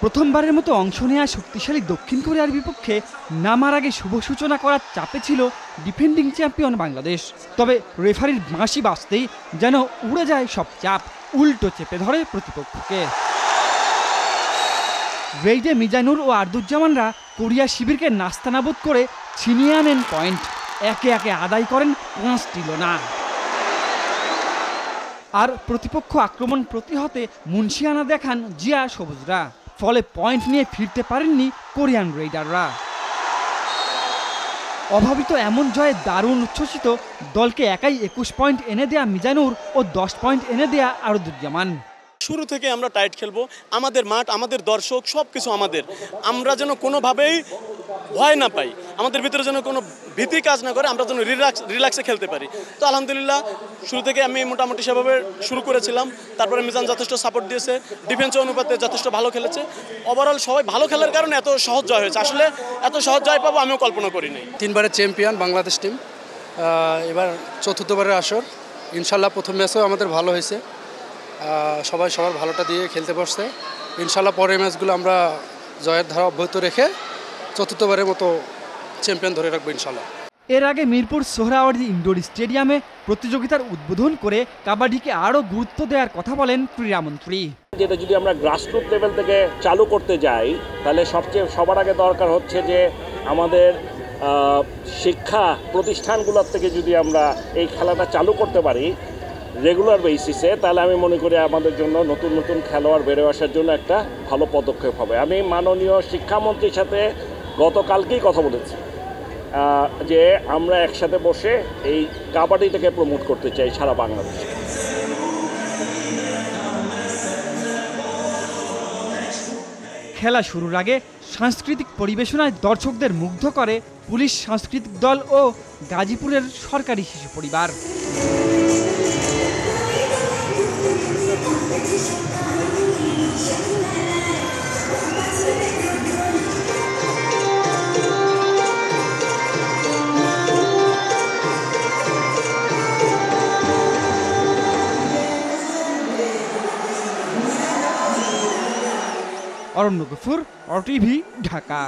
প্রথমবারের মতো অংশ নেওয়া শক্তিশালী দক্ষিণ কোরিয়ার বিপক্ষে নামার আগে শুভ সূচনা করার চাপে ছিল ডিফেন্ডিং চ্যাম্পিয়ন বাংলাদেশ। তবে রেফারির বাঁশি বাজতেই যেন উড়ে যায় সব চাপ, উল্টো চেপে ধরে প্রতিপক্ষকে। রেইডে মিজানুর ও আর্দুজ্জামানরা কোরিয়া শিবিরকে নাস্তানাবুদ করে ছিনিয়ে আনেন পয়েন্ট, একে একে আদায় করেন 5টি লোনা। আর প্রতিপক্ষ আক্রমণ প্রতিহতে মুন্সিয়ানা দেখান জিয়া সবুজরা, ফলে পয়েন্ট নিয়ে ফিরতে পারেননি কোরিয়ান রেইডাররা। অভাবিত এমন জয়ে দারুণ উচ্ছ্বসিত দলকে একাই 21 পয়েন্ট এনে দেয়া মিজানুর ও 10 পয়েন্ট এনে দেয়া আরদুজ্জামান। শুরু থেকে আমরা টাইট খেলবো, আমাদের মাঠ, আমাদের দর্শক সবকিছু আমাদের, আমরা যেন কোনোভাবেই ভয় না পাই, আমাদের ভিতরে যেন কোনো ভীতি কাজ না করে, আমরা যেন রিল্যাক্সে খেলতে পারি। তো আলহামদুলিল্লাহ শুরু থেকে আমি মোটামুটি সেভাবে শুরু করেছিলাম। তারপরে মিজান যথেষ্ট সাপোর্ট দিয়েছে, ডিফেন্স অনুপাতে যথেষ্ট ভালো খেলেছে। ওভারঅল সবাই ভালো খেলার কারণে এত সহজ জয় হয়েছে। আসলে এত সহজ জয় পাবো আমিও কল্পনা করিনি। 3বারের চ্যাম্পিয়ন বাংলাদেশ টিম, এবার 4র্থবারের আসর। ইনশাল্লাহ প্রথম ম্যাচেও আমাদের ভালো হয়েছে, সবাই সবার ভালোটা দিয়ে খেলতে বসছে। ইনশাল্লাহ পরের ম্যাচগুলো আমরা জয়ের ধারা অব্যাহত রেখে 4র্থবারের মতো চ্যাম্পিয়ন ধরে রাখবো ইনশাল্লাহ। এর আগে মিরপুর সোহরাওয়ার্দী ইনডোর স্টেডিয়ামে প্রতিযোগিতার উদ্বোধন করে কাবাডিকে আরও গুরুত্ব দেওয়ার কথা বলেন ক্রীড়ামন্ত্রী। যেটা যদি আমরা গ্রাসরুট লেভেল থেকে চালু করতে যাই, তাহলে সবার আগে দরকার হচ্ছে যে আমাদের শিক্ষা প্রতিষ্ঠানগুলোর থেকে যদি আমরা এই খেলাটা চালু করতে পারি রেগুলার বেসিসে, তাহলে আমি মনে করি আমাদের জন্য নতুন নতুন খেলোয়াড় বেড়ে আসার জন্য একটা ভালো পদক্ষেপ হবে। আমি মাননীয় শিক্ষামন্ত্রীর সাথে গতকালকেই কথা বলেছি যে আমরা একসাথে বসে এই কাবাডিটাকে প্রমোট করতে চাই সারা বাংলাদেশে। খেলা শুরুর আগে সাংস্কৃতিক পরিবেশনায় দর্শকদের মুগ্ধ করে পুলিশ সাংস্কৃতিক দল ও গাজীপুরের সরকারি শিশু পরিবার। অরণ্য গফুর, RTV, ঢাকা।